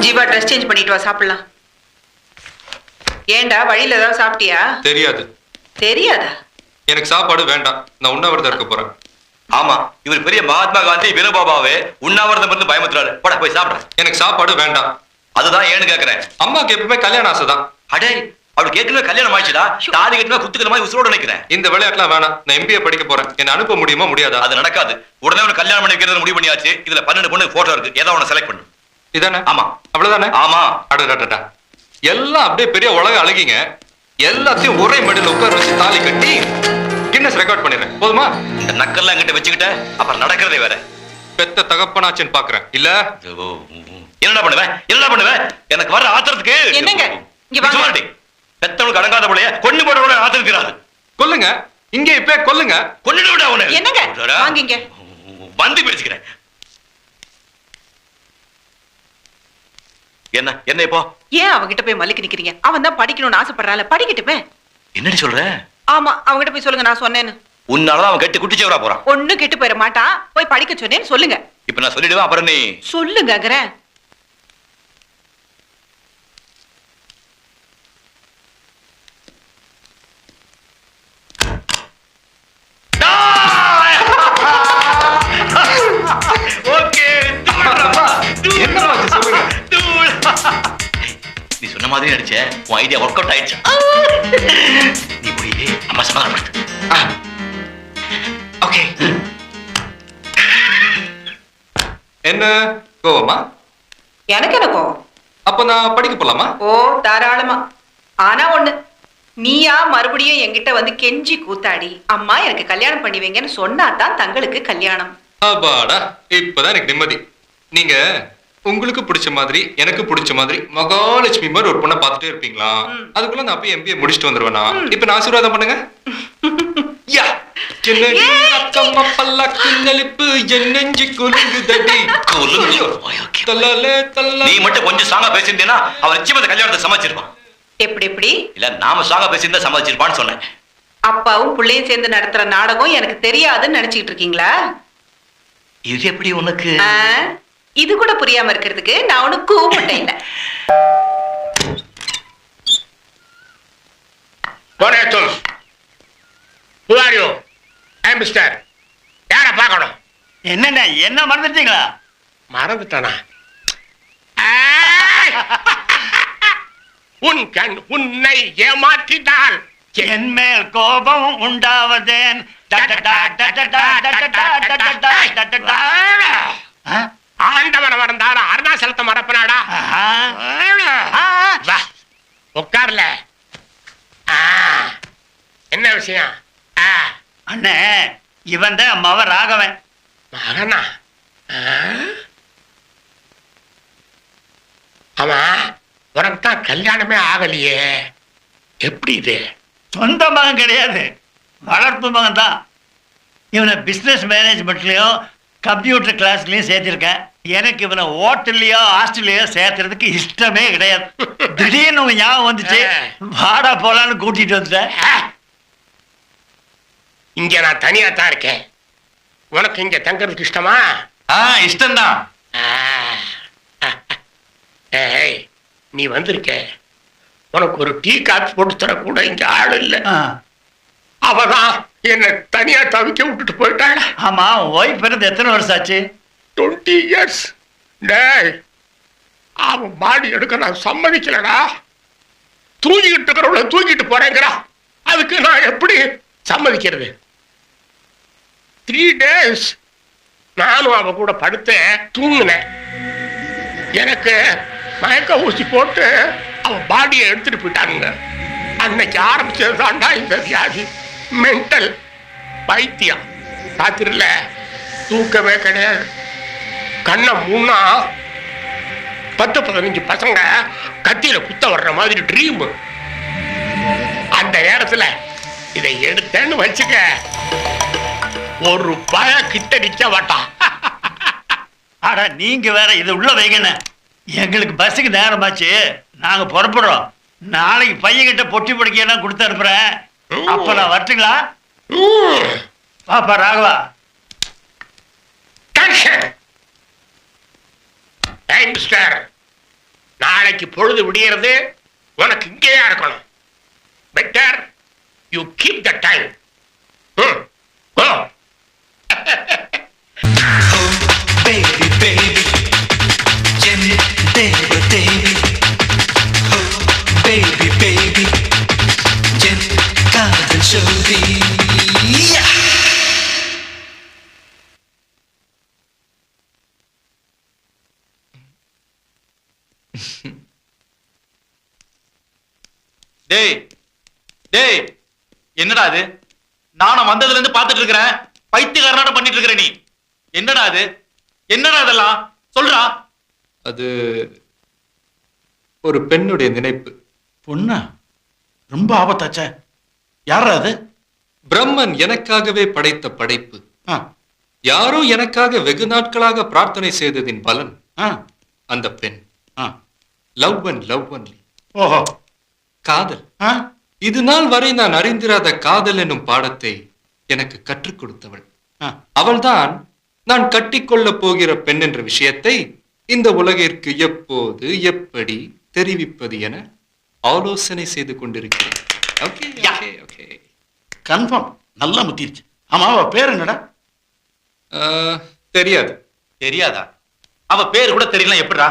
Jeeva dress change பண்ணிட்டு வா, சாப்பிடலாம். ஏண்டா வழியில ஏதாவது சாப்பிட்டியா? தெரியாது. தெரியாதா? எனக்கு சாப்பாடு வேண்டாம், நான் உண்ணாவிரதம் இருக்க போறேன். ஆமா, இவர் பெரிய மகாத்மா காந்தி வினோபாபாவே உண்ணாவிரதம் இருந்து பயமுத்துறாரு. போட போய் சாப்பிடுறேன். எனக்கு சாப்பாடு வேண்டாம். அதுதான் ஏன்னு கேக்குறேன். அம்மாக்கு எப்பவுமே கல்யாண ஆசைதான். அடே, அவளுக்கு ஏற்கனவே கல்யாணம் ஆயிடுச்சுடா. தாலி கட்டினா குத்துக்கிற மாதிரி உசுரோட நினைக்கிறேன். இந்த விளையாட்டுலாம் வேணாம். நான் எம்பிஏ படிக்க போறேன். என்ன அனுப்ப முடியுமா முடியாதா? அது நடக்காது. உடனே ஒரு கல்யாணம் பண்ணி வைக்கிறது முடிவு பண்ணியாச்சு. இதுல 12 பொண்ணு போட்டோ இருக்கு. ஏதாவது ஒண்ணு செலக்ட் பண்ணு. இதானே? ஆமா. அவ்வளவுதானே? ஆமா. அடடடடா, எல்லாம் அப்படியே பெரிய உலக அழகிங்க. எல்லாத்தையும் ஒரே மடியில் உட்கார வச்சு தாலி கட்டி கின்னஸ் ரெக்கார்ட் பண்ணிடுறேன். போதுமா? இந்த நக்கெல்லாம் என்கிட்ட வச்சுக்கிட்ட அப்புறம் நடக்கிறதே வேற. பெத்த தகப்பனாச்சுன்னு பாக்குறேன் இல்ல. என்னடா பண்ணுவேன்? என்னடா பண்ணுவேன்? எனக்கு வர ஆத்திரத்துக்கு என்னங்க இங்க வாங்க. பெத்தவனுக்கு அடங்காத போலயே கொண்டு போட கூட ஆத்திரக்கிறாரு. கொல்லுங்க, இங்க இப்ப கொல்லுங்க. கொண்டுட்டு விட உன்னை. என்னங்க வாங்கிங்க. வந்து பேசிக்கிறேன். என்ன என்ன இப்போ? ஏன் அவங்கிட்ட போய் மல்லிக்கு நிக்கிறீங்க? அவன் தான் படிக்கணும்னு ஆசைப்படுறால, படிக்கட்டுமே. என்னடி சொல்ற? ஆமா, அவங்கிட்ட போய் சொல்லுங்க நான் சொன்னேன்னு. உன்னாலதான் அவன் கெட்டு குட்டிச்சவரா போறான். ஒண்ணு கெட்டு போயிட மாட்டான். போய் படிக்க சொன்னேன்னு சொல்லுங்க. இப்ப நான் சொல்லிடுவேன், அப்புறம் நீ சொல்லுங்க. நீ சொன்ன மாதிரி நடிச்ச. உன் ஐடியா ஒர்க் அவுட் ஆயிடுச்சு. நீ போய் அம்மா சமாதானப்படுத்து. ஓகே. என்ன கோவமா? எனக்கு என்ன கோவம்? அப்ப நான் படிக்க போலாமா? ஓ தாராளமா. ஆனா ஒண்ணு, நீயா மறுபடியும் என்கிட்ட வந்து கெஞ்சி கூத்தாடி அம்மா எனக்கு கல்யாணம் பண்ணி வைங்கன்னு சொன்னாதான் தங்களுக்கு கல்யாணம். அப்பாடா, இப்பதான் எனக்கு நிம்மதி. நீங்க உங்களுக்கு பிடிச்ச மாதிரி எனக்கு பிடிச்ச மாதிரி மகாலட்சுமி மாதிரி ஒரு பொண்ணை பார்த்துட்டே இருப்பீங்களா? அதுக்குள்ள நான் போய் எம்பிஏ முடிச்சுட்டு வந்துருவேனா? இப்ப நான் ஆசீர்வாதம் பண்ணுங்க. நீ மட்டும் கொஞ்சம் சாங்கா பேசிருந்தேன்னா அவன் நிச்சயமா கல்யாணத்தை சமாளிச்சிருப்பான். எப்படி எப்படி? இல்ல நாம சாங்கா பேசியிருந்தா சமாளிச்சிருப்பான்னு சொன்னேன். அப்பாவும் பிள்ளையும் சேர்ந்து நடத்துற நாடகம் எனக்கு தெரியாதுன்னு நினைச்சிட்டு இருக்கீங்களா? இது எப்படி உனக்கு? இது கூட புரியாம இருக்கிறதுக்கு நான் உனக்கு கூப்பிட்டேன் இல்ல. யார பார்க்கணும்? என்னண்ணா என்ன மறந்துட்டீங்களா? மறந்துட்டானா? உன் கண் உன்னை ஏமாற்றினால் என் மேல் கோபம் உண்டாவதேன். ஆண்டவன் மறந்தாரா அருணாசலத்தை மறப்பனாடா? உட்கார்ல. என்ன விஷயம்? அண்ணே, இவன் தான் மவ ராகவன். மகனா? ஆமா, உனக்கு தான் கல்யாணமே ஆகலையே, எப்படி இது? சொந்த மகன் கிடையாது, வளர்ப்பு மகன் தான். இவனை பிசினஸ் மேனேஜ்மெண்ட்லயும் கம்ப்யூட்டர் கிளாஸ்லயும் சேர்த்திருக்கேன். எனக்கு இவனை ஹோட்டல்லையோ ஹாஸ்டல்லையோ சேர்த்துறதுக்கு இஷ்டமே கிடையாது. திடீர்னு உங்க ஞாபகம் வந்துச்சு, வாடா போலான்னு கூட்டிட்டு வந்துட்டேன். இங்க நான் தனியா தான் இருக்கேன். உனக்கு இங்க தங்கறதுக்கு இஷ்டமா? இஷ்டம்தான். ஏய், நீ வந்திருக்க, உனக்கு ஒரு டீ காப்பி போட்டு தர கூட இங்க ஆள் இல்ல. அவதான் என்ன தனியா தவிக்க விட்டுட்டு போயிட்டாள். ஆமா, ஒய்ஃப் பிறந்து எத்தனை வருஷம் ஆச்சு? 20 years. டேய், அவன் மாடி எடுக்க நான் சம்மதிக்கலடா. தூங்கிட்டு இருக்கிறவள தூக்கிட்டு போறேங்கிறா. அதுக்கு நான் எப்படி சம்மதிக்கிறது? 3 days நானும் அவ கூட படுத்து தூங்கினேன். எனக்கு மயக்க ஊசி போட்டு அவன் பாடியை எடுத்துட்டு போயிட்டாங்க. அன்னைக்கு ஆரம்பிச்சதுதான்டா இந்த வியாதி. மென்டல் பைத்தியம். ராத்திரில தூக்கமே கிடையாது. கண்ணை மூணா 10-15 பசங்க கத்தியில குத்த வர்ற மாதிரி ட்ரீம். அந்த நேரத்துல இதை எடுத்தேன்னு வச்சுக்க, ஒரு பய கிட்ட நிக்க மாட்டான். ஆனா நீங்க வேற இது உள்ள வைக்கணும். எங்களுக்கு பஸ்ஸுக்கு நேரமாச்சு, நாங்க புறப்படுறோம். நாளைக்கு பையன்கிட்ட பொட்டி படுக்கையெல்லாம் கொடுத்து அனுப்புறேன். அப்ப நான் வரட்டுங்களா? பாப்பா ராகவா, அப்ஜெக்ஷன். ஏய் மிஸ்டர், நாளைக்கு பொழுது விடியறது உனக்கு இங்கேயா இருக்கணும். Better you keep the time. Go. Baby, baby, Jenny, baby, baby. Oh, baby, baby, Jenny, காதல் ஜோதி. டேய் டேய், என்னடா அது? நானும் வந்ததுல இருந்து பாத்துட்டு இருக்கிறேன். பைத்தியக்காரனாட பண்ணிட்டு இருக்கிற நீ. என்னடா அது? என்னடா அதெல்லாம் சொல்றா. அது ஒரு பெண்ணுடைய நினைப்பு. பொண்ணா? ரொம்ப ஆபத்தாச்சே. யாரா அது? பிரம்மன் எனக்காகவே படைத்த படைப்பு. ஆ, யாரோ எனக்காக வெகு நாட்களாக பிரார்த்தனை செய்ததின் பலன் ஆ, அந்த பெண். ஆ. Love and love only. ஓஹோ. காதல். ஆ, இது நாள் வரை நான் அறிந்திராத காதல் என்னும் பாடத்தை எனக்கு கற்றுக் கொடுத்தவள். ஆ. அவள்தான் நான் கட்டிக்கொள்ளப் போகிற பெண் என்ற விஷயத்தை இந்த உலகிற்கு எப்போது எப்படி தெரிவிப்பது என ஆலோசனை செய்து கொண்டிருக்கிறேன். Okay okay okay. கன்ஃபார்ம். நல்லா முத்திருச்சு. ஆமா, அவ பேர் என்னடா? தெரியாது. தெரியாதா? அவ பேரு கூட தெரியல. எப்படிடா?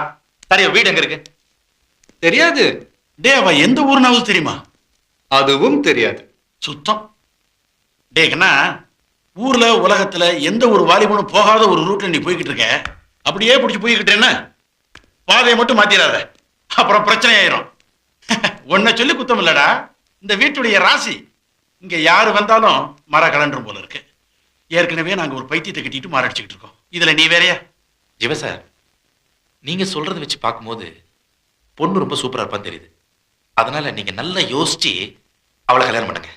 சரி, வீடு எங்க இருக்கு? தெரியாது. டே, அவ எந்த ஊர்னாவது தெரியுமா? அதுவும் தெரியாது. சுத்தம். டே கண்ணா, ஊர்ல உலகத்துல எந்த ஒரு வாலிபனும் போகாத ஒரு ரூட்ல நீ போய்கிட்டு இருக்க. அப்படியே பிடிச்சி போய்கிட்டேன்னா பாதையை மட்டும் மாத்திராத, அப்புறம் பிரச்சனை ஆயிரும். உன்னை சொல்லி குத்தம் இல்லடா, இந்த வீட்டுடைய ராசி. இங்க யாரு வந்தாலும் மர கலண்டரும் போல இருக்கு. ஏற்கனவே நாங்க ஒரு பைத்தியத்தை கட்டிட்டு மாரடிச்சுக்கிட்டு இருக்கோம். இதுல நீ வேறையா? ஜிவ சார், நீங்க சொல்றதை வச்சு பார்க்கும்போது பொண்ணு ரொம்ப சூப்பரா இருப்பான்னு தெரியுது. அதனால நீங்க நல்லா யோசிச்சு அவளை கல்யாணம் பண்ணுங்க.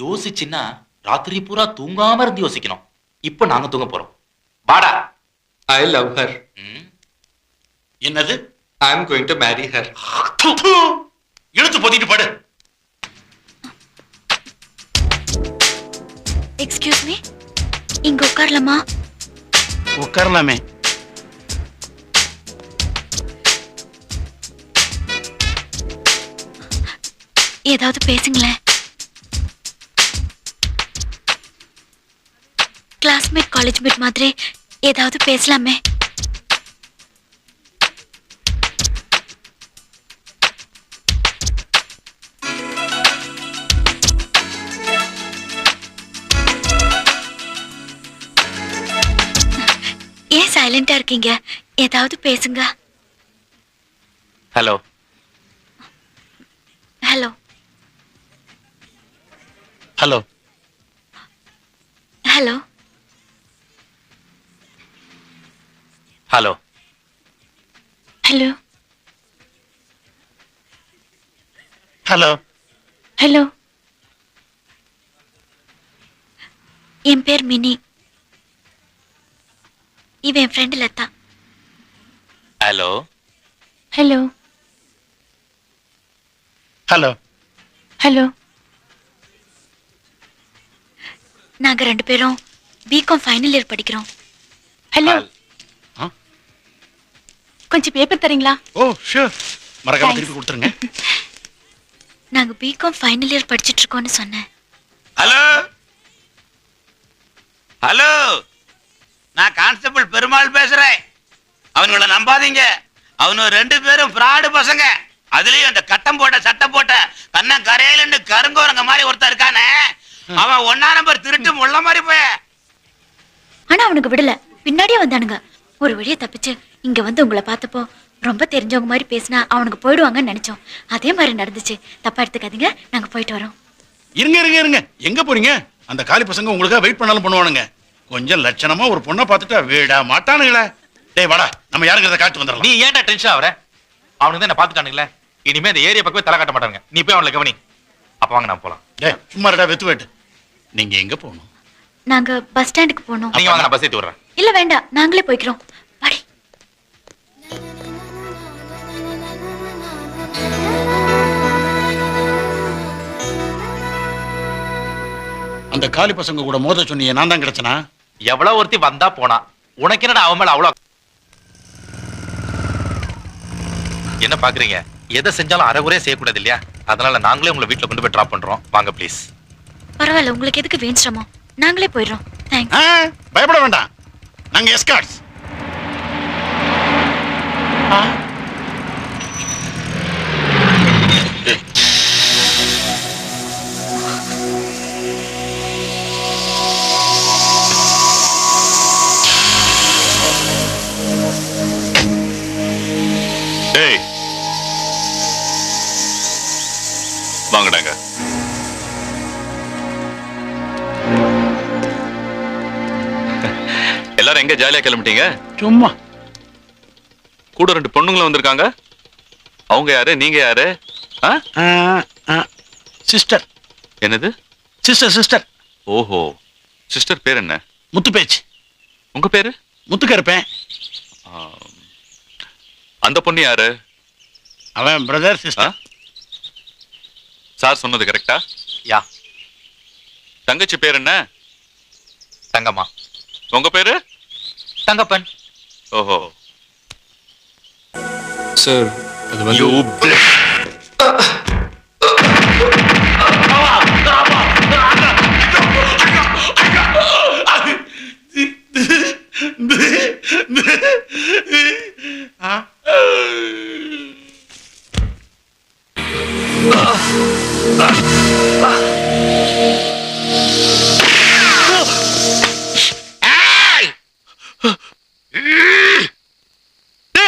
யோசிச்சுன்னா ராத்திரி பூரா தூங்காம இருந்து யோசிக்கணும். இப்ப நாங்க தூங்க போறோம். வாடா. I love her. என்னது? I am going to marry her. இழுத்து பொத்திட்டு படு. எக்ஸ்கியூஸ் மீ, இங்க உட்காரலாமா? உட்காரலாமே. ஏதாவது பேசுங்களேன். கிளாஸ்மேட், காலேஜ் மேட் மாதிரி ஏதாவது பேசலாமே. ஏன் சைலண்டா இருக்கீங்க? ஏதாவது பேசுங்க. Hello. Hello. Hello. Hello. Hello. Hello. Hello. Hello. என் பேர் மினி. இவன் என் friend Latha. Hello. Hello. Hello. Hello. நாங்க ரெண்டு பேரும் பிகாம் ஃபைனல் இயர் படிக்கிறோம். ஹலோ. கொஞ்சம் பேப்பர் தரீங்களா? ஓ ஷூர், மறக்காம திருப்பி கொடுத்துருங்க. நாங்க பிகாம் ஃபைனல் இயர் படிச்சிட்டு இருக்கோம்னு சொன்னேன். ஹலோ ஹலோ, நான் கான்ஸ்டபிள் பெருமாள் பேசுறேன். அவனுங்களை நம்பாதீங்க. அவனு ரெண்டு பேரும் ஃப்ராடு பசங்க. அதுலயும் அந்த கட்டம் போட்ட சட்டம் போட்ட கண்ண கரையில கருங்கோரங்க மாதிரி ஒருத்தர் இருக்கானே, அவன் 1ஆம் நம்பர் திருட்டு முள்ள மாதிரி போய. ஆனா அவனுக்கு விடல, பின்னாடியே வந்தானுங்க. ஒரு வழியை தப்பிச்சு இங்க வந்து உங்களை பார்த்தப்போ ரொம்ப தெரிஞ்சவங்க மாதிரி பேசினா அவனுக்கு போயிடுவாங்கன்னு நினைச்சோம். அதே மாதிரி நடந்துச்சு. தப்பா எடுத்துக்காதீங்க, நாங்க போயிட்டு வரோம். இருங்க இருங்க இருங்க, எங்க போறீங்க? அந்த காலி பசங்க உங்களுக்காக வெயிட் பண்ணாலும் பண்ணுவானுங்க. கொஞ்சம் லட்சணமா ஒரு பொண்ணை பார்த்துட்டா வீடா மாட்டானுங்களே. டேய் வாடா, நம்ம யாருங்கிறத காட்டு வந்துடலாம். நீ ஏன்டா டென்ஷன் ஆவற? அவனுக்கு தான் என்ன பார்த்துட்டானுங்களே. இனிமே இந்த ஏரியா பக்கமே தலை காட்ட மாட்டாங்க. நீ போய் அவளை கவனி. அப்ப வாங்க நான் போலாம். டேய் சும்மா ரெடா வெத்து வெட்டு. நீங்க எங்க போகணும்? நாங்க பஸ் ஸ்டாண்டுக்கு போனோம். நீங்க வாங்க, நான் பஸ் ஏத்தி விடுறேன். இல்ல வேண்டாம், நாங்களே போய்க்கிறோம். வாடி. அந்த காலி பசங்க கூட மோத சொன்னீங்க, நான் தான் கிடைச்சனா? எவ்வளவு ஒருத்தி வந்தா போனா, உனக்கு என்னடா அவன் மேல அவ்வளோ என்ன பாக்குறீங்க? எதை செஞ்சாலும் அரைகுறையா செய்யக்கூடாது இல்லையா? அதனால நாங்களே உங்களை வீட்டுல கொண்டு போய் டிராப் பண்றோம். வாங்க ப்ளீஸ். பரவாயில்ல, உங்களுக்கு எதுக்கு வேணுமோ நாங்களே போயிடுறோம். தேங்க்ஸ். பயப்பட வேண்டாம், நாங்க எஸ்கார்ட்ஸ். டேய் வாங்கடாங்க. எல்லாரும் எங்க ஜாலியா கிளம்பிட்டீங்க? சும்மா கூட 2 பொண்ணுங்களும் வந்திருக்காங்க. அவங்க யாரு, நீங்க யாரு? சிஸ்டர். என்னது சிஸ்டர் சிஸ்டர். ஓஹோ, சிஸ்டர் பேர் என்ன? முத்து பேச்சு. உங்க பேரு? முத்துக்கருப்பேன். அந்த பொண்ணு யாரு? அவன் பிரதர் சிஸ்டர். சார் சொன்னது கரெக்டா? யா. தங்கச்சி பேர் என்ன? தங்கம்மா. உங்க பேரு? தங்கப்பன். ஓஹோ. சார் அது வந்து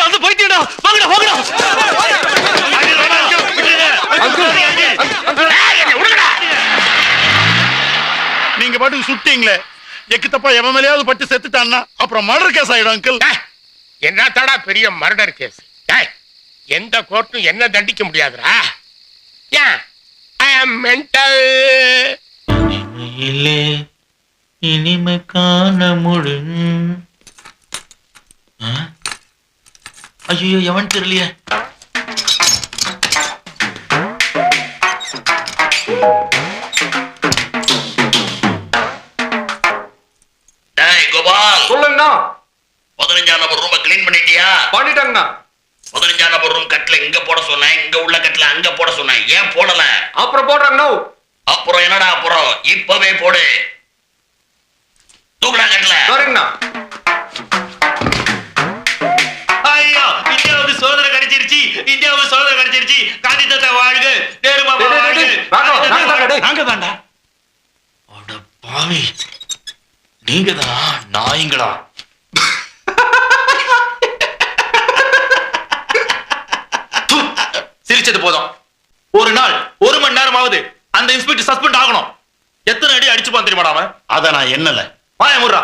அந்த பைத்தியடா, வாங்கடா வாங்கடா. நீங்க பாட்டுக்கு சுட்டீங்களே, எக்கு தப்பா எவன் மேலேயாவது பட்டு செத்துட்டான்னா அப்புறம் மர்டர் கேஸ் ஆயிடும் அங்கிள். என்ன தடா பெரிய மர்டர் கேஸ்? எந்த கோர்ட்டும் என்ன தண்டிக்க முடியாதுடா. ஐ அம் மென்டல். இனிமை காண முழு. ஐயோ, எவன் தெரியலையே. டேய் கோபால், சொல்லுங்கண்ணா. 15ஆம் நம்பர் ரூமை கிளீன் பண்ணிட்டியா? பண்ணிட்டாங்கண்ணா. 15ஆம் நம்பர் ரூம் கட்டில இங்க போட சொன்னேன், இங்க உள்ள கட்டில அங்க போட சொன்னேன். ஏன் போடல? அப்புறம் போடுறாங்கண்ணா. அப்புறம் என்னடா அப்புறம்? இப்பவே போடு. தூக்குடா கட்டில. சரிங்கண்ணா. ஐயோ, இந்தியாவுக்கு சோதனை கிடைச்சிருச்சு. இந்தியாவுக்கு சோதனை கிடைச்சிருச்சு. காந்தி தாத்தா வாழ்க, நேரு மாமா வாழ்க. நாங்க தாண்டா. அட பாவி, நீங்க தான் நாய்ங்களா? சிரிச்சது போதும். ஒரு நாள் 1 மணி நேரமாவது அந்த இன்ஸ்பெக்டர் சஸ்பெண்ட் ஆகணும். எத்தனை அடி அடிச்சுப்பான் தெரியுமாடா அவன்? அத நான் என்னல வாய முறா.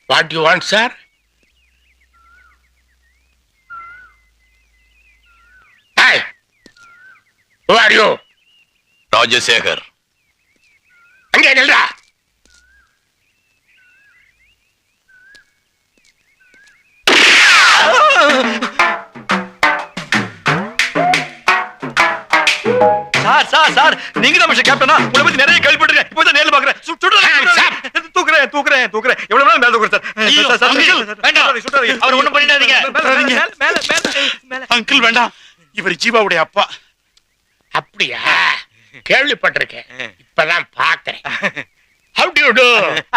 What do you want, sir? Hey, who are you? Rajasekar. அங்கே நில்றா. சார் சார் சார், நீங்க தான் மிஸ்டர் கேப்டனா? உங்களை பத்தி நிறைய கேள்விப்பட்டிருக்கேன். இப்போ தான் நேர்ல பாக்குறேன். தூக்குறேன் தூக்குறேன் தூக்குறேன். எவ்வளவு நேரம் மேல தூக்குறேன் சார்? வேண்டாம், அவர் ஒண்ணும் பண்ணிடாதீங்க. அங்கிள் வேண்டாம், இவர் ஜீவாவுடைய அப்பா. அப்படியா? கேள்விப்பட்டிருக்கேன், இப்பதான் பாக்குறேன். How do you do?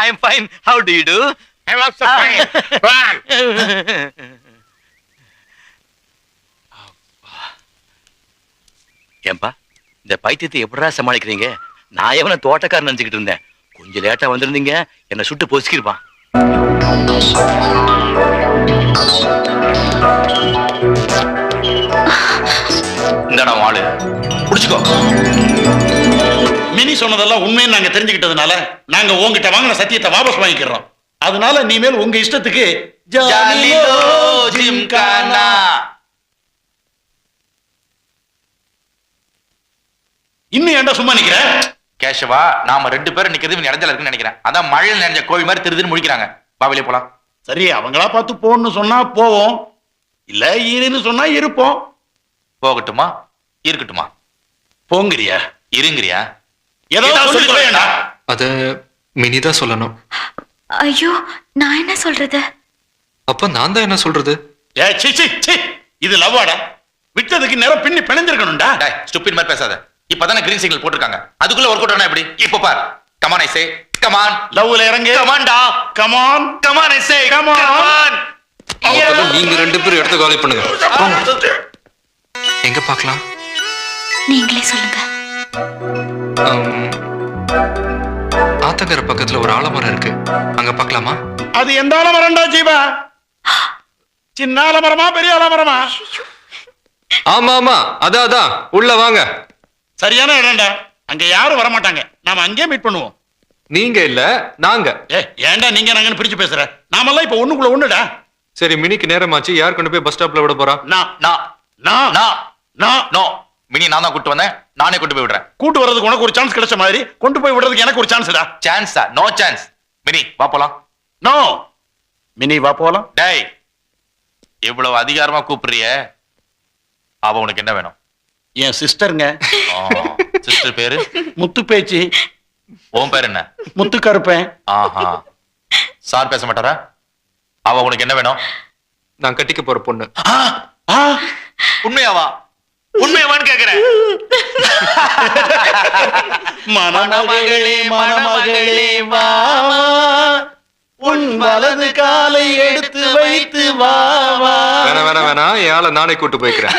I am fine. How do you do? I am also fine. Come. ஏன்பா, இந்த பைத்தியத்தை எப்படிடா சமாளிக்கிறீங்க? நான் எவன தோட்டக்காரன் நினைச்சுக்கிட்டு இருந்தேன். கொஞ்சம் லேட்டா வந்திருந்தீங்க, என்ன சுட்டு பொசுக்கிருப்பான். இந்தடா ஆளு, புடிச்சுக்கோ. மினி சொன்னதெல்லாம் உண்மைன்னு நாங்க தெரிஞ்சுக்கிட்டதுனால நாங்க உங்ககிட்ட வாங்கின சத்தியத்தை வாபஸ் வாங்கிக்கிறோம். அதனால நீ மேல் உங்க இஷ்டத்துக்கு ஜாலிலோ ஜிம்கானா. இன்னும் ஏன்டா சும்மா நிக்கிற? கேஷவா, நாம 2 பேரும் நிக்கிறது இடைஞ்சல இருக்குன்னு நினைக்கிறேன். அதான் மழையில் நிறைஞ்ச கோழி மாதிரி திருதுன்னு முடிக்கிறாங்க. பாவிலே போலாம். சரி, அவங்களா பார்த்து போன்னு சொன்னா போவோம், இல்ல இருன்னு சொன்னா இருப்போம். போகட்டுமா இருக்கட்டுமா? போங்கிறியா? இருங்கிறியா? ஏதாவது சொல்லி தொலையேண்டா. அத மினிதான் சொல்லணும். ஐயோ, நான் என்ன சொல்றது? அப்ப நான் தான் என்ன சொல்றது? இது லவ்வாடா. விட்டதுக்கு நேரம் பின்னி பிணைஞ்சிருக்கணும்டா. டேய், ஸ்டூபிட் மாதிரி பேசாத. இப்பதானே கிரீன் சிக்னல் போட்டிருக்காங்க. அதுக்குள்ள ஒர்க் அவுட் ஆனா எப்படி? இப்ப பார். Come on I say. Come on. லவ்ல இறங்கு. கம் ஆன் டா. Come on. Come on I say. Come on. Come on. அப்ப நீங்க 2 பேரும் எடுத்து காலி பண்ணுங்க. எங்க பார்க்கலாம்? நீங்களே சொல்லுங்க. ஆத்தங்கர பக்கத்துல ஒரு ஆலமரம் இருக்கு, அங்க பார்க்கலாமா? அது எந்த ஆலமரம்டா ஜீவா? சின்ன ஆலமரமா பெரிய ஆலமரமா? ஆமா ஆமா, அதான் உள்ள வாங்க. சரியான இடம்டா. அங்க யாரும் வர மாட்டாங்க. நாம அங்கேயே மீட் பண்ணுவோம். நீங்க இல்ல, நாங்க. ஏன்டா நீங்க நாங்கன்னு பிரிச்சு பேசுற? நாமெல்லாம் இப்ப ஒண்ணுக்குள்ள ஒண்ணுடா. சரி, மினிக்கு நேரமாச்சு. யார் கொண்டு போய் பஸ் ஸ்டாப்ல விட போறா? நோ. மினி நான் தான் கூட்டு வந்தேன். நானே கூட்டு போய் விடுறேன். கூட்டு வர்றதுக்கு உனக்கு ஒரு சான்ஸ் கிடைச்ச மாதிரி கொண்டு போய் விடுறதுக்கு எனக்கு ஒரு சான்ஸ்டா. சான்ஸா? No chance. மினி வா போலாம். நோ. மினி வா போலாம். டேய், இவ்வளவு அதிகாரமா கூப்பிடுறிய, அவ உனக்கு என்ன வேணும்? என் சிஸ்டருங்க. சிஸ்டர் பேரு முத்து பேச்சு. உன் பேர் என்ன? முத்து கருப்பேன். ஆஹா. சார் பேச மாட்டாரா? அவ உனக்கு என்ன வேணும்? நான் கட்டிக்க போற பொண்ணு. உண்மையாவா? உண்மையாவான்னு கேக்குறேன். மணமகளே மணமகளே வா, உன் வலது காலை எடுத்து வைத்து வா வா. வேணாம், என் ஆளை நானே கூட்டு போய்க்கிறேன்.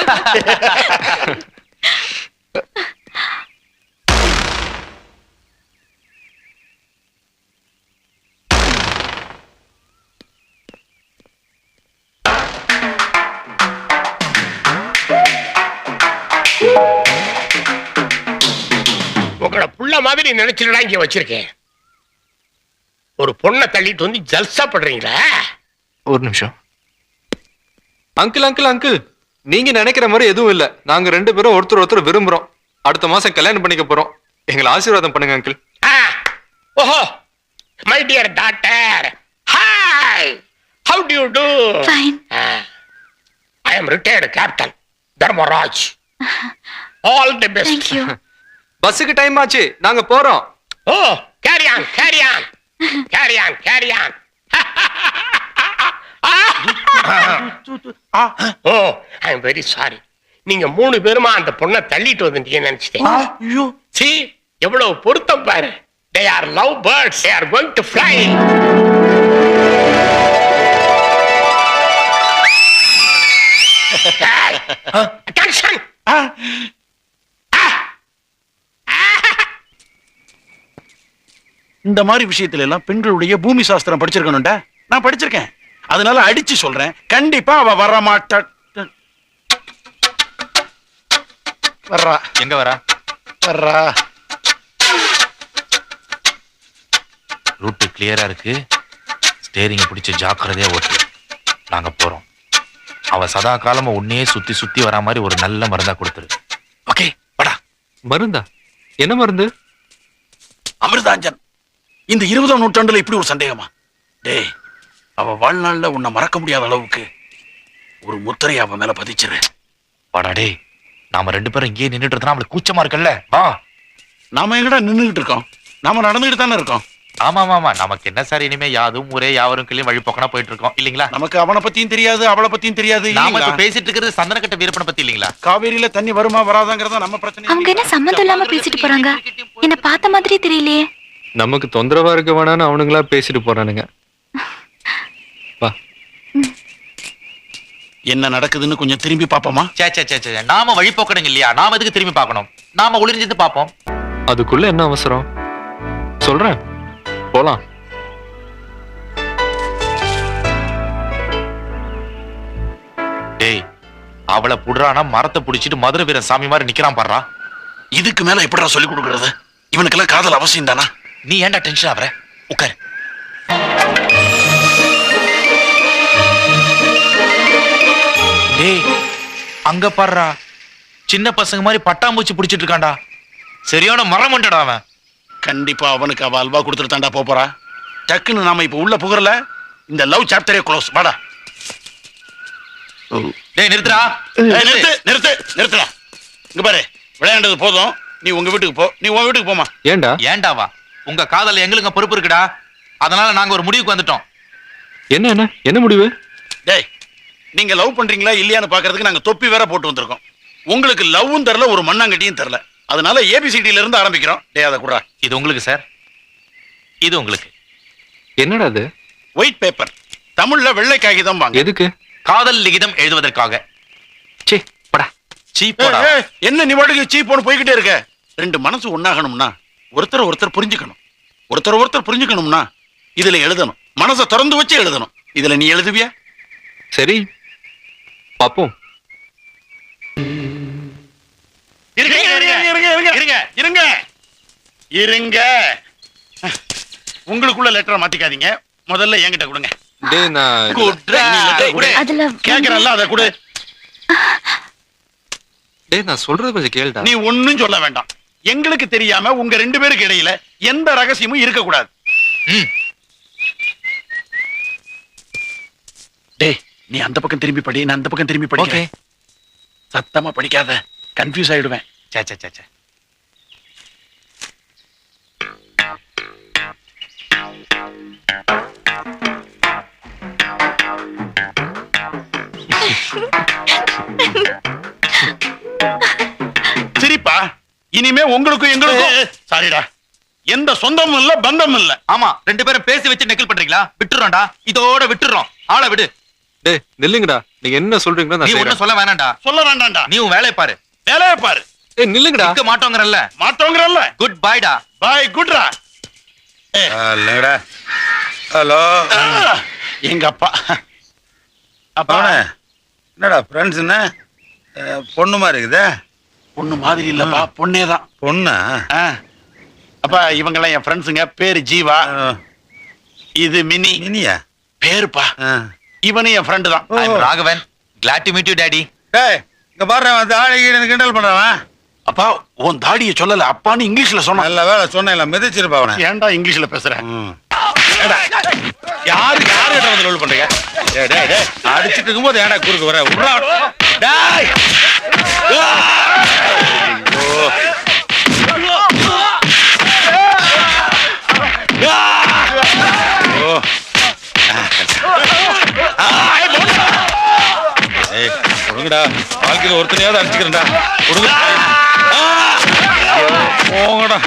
உங்களை புள்ள மாதிரி நினைச்சுடா இங்க வச்சிருக்கேன். ஒரு பொண்ணை தள்ளிட்டு வந்து ஜல்சா பண்றீங்களா? ஒரு நிமிஷம். அங்கிள், நீங்க நினைக்கிற மாதிரி எதுவும் இல்ல. நாங்க 2 பேரும் ஒருத்தர் விரும்புறோம். அடுத்த மாசம் கல்யாணம் பண்ணிக்க போறோம். எங்களை ஆசீர்வாதம் பண்ணுங்க அங்கிள். ஓஹோ, my dear daughter. Hi, how do you do? Fine. I am retired captain Dharmaraj. All the best. Thank you. பஸ்ஸுக்கு டைம் ஆச்சு, நாங்க போறோம். Oh, carry on. Oh, I am very sorry. நீங்க 3 பேருமா அந்த பொண்ணை தள்ளிட்டு வந்துட்டீங்கன்னு நினைச்சிட்டேன். See, எவ்வளவு பொருத்தம் பாரு. They are love birds. They are going to fly. Hey, attention. இந்த மாதிரி விஷயத்துல எல்லாம் பெண்களுடைய பூமி சாஸ்திரம் படிச்சிருக்கணும்டா. நான் படிச்சிருக்கேன். அதனால அடிச்சு சொல்றேன், கண்டிப்பா அவ வர மாட்டா. வர்றா. எங்க வரா? வர்றா. ரூட்டு கிளியரா இருக்கு. ஸ்டேரிங்க பிடிச்சு ஜாக்கிரதையா ஓட்டு. நாங்க போறோம். அவ சதா காலமா உன்னையே சுத்தி வரா மாதிரி ஒரு நல்ல மருந்தா கொடுத்துரு. ஓகே, வாடா. மருந்தா? என்ன மருந்து? அமிர்தாஞ்சன். இந்த 20ஆம் நூற்றாண்டுல இப்படி ஒரு சந்தேகமா? டேய், அவ வாழ்நாள்ல உன்னை மறக்க முடியாத அளவுக்கு ஒரு முத்திரை அவ மேல பதிச்சிரு. வாடா டேய். நாம 2 பேரும் இங்கே நின்னுட்டு இருந்தா அவளுக்கு கூச்சமா இருக்குல்ல? வா. நாம எங்கடா நின்னுகிட்டு இருக்கோம்? நாம நடந்துகிட்டு தானே இருக்கோம். ஆமா, நமக்கு என்ன சார், இனிமே யாதும் ஊரே யாவரும் கிளியும் வழி போக்கனா போயிட்டு இருக்கோம் இல்லீங்களா? நமக்கு அவனை பத்தியும் தெரியாது, அவளை பத்தியும் தெரியாது. நாம இப்ப பேசிட்டு இருக்கிறது சந்தனக்கட்ட வீரப்பனை பத்தி இல்லீங்களா? காவேரியில தண்ணி வருமா வராதாங்கிறதா நம்ம பிரச்சனை. அவங்க என்ன சம்மந்தம் இல்லாம பேசிட்டு போறாங்க? என்ன பார்த்த மாதிரி தெரியலையே. நமக்கு தொந்தரவா இருக்க வேணான்னு அவனுங்களா பேசிட்டு போறானுங்க. வா. என்ன நடக்குதுன்னு கொஞ்சம் திரும்பி பாப்போமா? சே, நாம வழி போக்கணுங்க இல்லையா? நாம எதுக்கு திரும்பி பார்க்கணும்? நாம ஒளிஞ்சிருந்து பாப்போம். அதுக்குள்ள என்ன அவசரம்? சொல்றேன், போலாம். டேய், அவளை புடுறானா மரத்தை புடிச்சிட்டு மதுரை வீரன் சாமி மாதிரி நிக்கிறான் பாடுறா. இதுக்கு மேல எப்படிடா சொல்லி கொடுக்கறது? இவனுக்கெல்லாம் காதல் அவசியம் தானா? நீ ஏன்டா டென்ஷன் ஆவற? உட்கார். டேய், அங்க பாடுறா. சின்ன பசங்க மாதிரி பட்டாம்பூச்சி பிடிச்சிட்டு இருக்கான்டா. சரியான மரம் மண்டடா அவன். கண்டிப்பா அவனுக்கு அவ அல்வா கொடுத்துட்டு தாண்டா போறா. டக்குன்னு நாம இப்ப உள்ள புகறல. இந்த லவ் சாப்டரே க்ளோஸ். வாடா. டேய் நிறுத்துடா. நிறுத்துடா. இங்க பாரு, விளையாண்டது போதும், நீ உங்க வீட்டுக்கு போ. நீ உன் வீட்டுக்கு போமா. ஏண்டா? ஏண்டாவா? உங்க காதல் எங்களுக்கு பொறுப்பு இருக்குடா. அதனால நாங்க ஒரு முடிவுக்கு வந்துட்டோம். என்ன முடிவு? டேய், நீங்க லவ் பண்றீங்களா இல்லையான்னு பாக்குறதுக்கு நாங்க தொப்பி வேற போட்டு வந்திருக்கோம். உங்களுக்கு லவ்வும் தரல, ஒரு மண்ணாங்கட்டியும் தரல. அதனால ஏபிசிடில இருந்து ஆரம்பிக்கிறோம். டேய், அதை குடுறா. இது உங்களுக்கு சார், இது உங்களுக்கு. என்னடா அது? ஒயிட் பேப்பர், தமிழ்ல வெள்ளை காகிதம் வாங்க. எதுக்கு? காதல் லிகிதம் எழுதுவதற்காக. சீ, படா. சீப்போடா. என்ன நீ பாட்டுக்கு சீப்போன்னு போய்கிட்டே இருக்க? ரெண்டு மனசு ஒண்ணாகணும்னா ஒருத்தர் புரிஞ்சுக்கணும். ஒருத்தர் புரிஞ்சுக்கணும்னா இதுல எழுதணும். மனசை திறந்து வச்சு எழுதணும். இதுல நீ எழுதுவியா? சரி, பாப்போம். இருங்க. உங்களுக்குள்ள லெட்டரை மாத்திக்காதீங்க. முதல்ல என்கிட்ட கொடுங்க. டேய், நான் அதுல கேக்குறல்ல, அதை கொடு. டேய், நான் சொல்றது கொஞ்சம் கேளுடா. நீ ஒண்ணும் சொல்ல வேண்டாம். எங்களுக்கு தெரியாம உங்க ரெண்டு பேருக்கு இடையில எந்த ரகசியமும் இருக்க கூடாது. டேய், நீ அந்த பக்கம் திரும்பி படி, நான் அந்த பக்கம் திரும்பி படிக்கிறேன். சத்தமா படிக்காத, கன்ஃபியூஸ் ஆயிடுவேன். சே சே சே சே. சிரிப்பா? இனிமே உங்களுக்கும் எங்களுக்கும் சாரிடா, எந்த சொந்தமும் இல்ல, பந்தமும் இல்ல. ஆமா, ரெண்டு பேரும் பேசி வச்சு நெக்கல் பண்றீங்களா? விட்டுறோம்டா, இதோட விட்டுறோம். ஆளை விடு. டேய், நில்லுங்கடா. நீங்க என்ன சொல்றீங்களோ நான் நீ செய்றேன். ஒண்ணும் சொல்ல வேணாம்டா. சொல்ல வேண்டாம்டா. நீ உன் வேலையை பாரு. வேலையை பாரு. ஏய், நில்லுங்கடா. இருக்க மாட்டோங்கறல்ல. மாத்தோங்கறல்ல. குட் பைடா. பாய், குட்ரா. இல்லடா. ஹலோ, எங்க அப்பா. அப்பா, என்னடா ஃப்ரெண்ட்ஸ்? என்ன பொண்ணு மாதிரி இருக்குதே? பொண்ணு மாதிரி இல்லப்பா, பொண்ணேதான். பொண்ணா? அப்பா, இவங்கெல்லாம் என் ஃப்ரெண்ட்ஸுங்க. பேரு ஜீவா. இது மினி. மினியா? பேருப்பா. இவனு என் ஃப்ரெண்டு தான். ஐ அம் Raghavan. glad to meet you daddy. டேய், இங்க பாரு, வந்து ஆளுக்கு கிண்டல் பண்றவன். அப்பா, உன் தாடியை சொல்லல, அப்பான்னு இங்கிலீஷ்ல சொன்ன. நல்ல வேலை சொன்னேன், மிதிச்சிருப்பா அவனை. ஏன்டா இங்கிலீஷ்ல பேசுற? யாரு வந்து லோல் பண்றீங்க? டேய் டேய் டேய், அடிச்சிட்டு இருக்கும்போது ஏன்டா குறுக்கு வர? உட்றா. டேய். கொடுங்கடா, வாழ்க்கையில ஒருத்தனையாவது அடிச்சுக்கிறேன்டா. கொடுங்க. போங்கடா.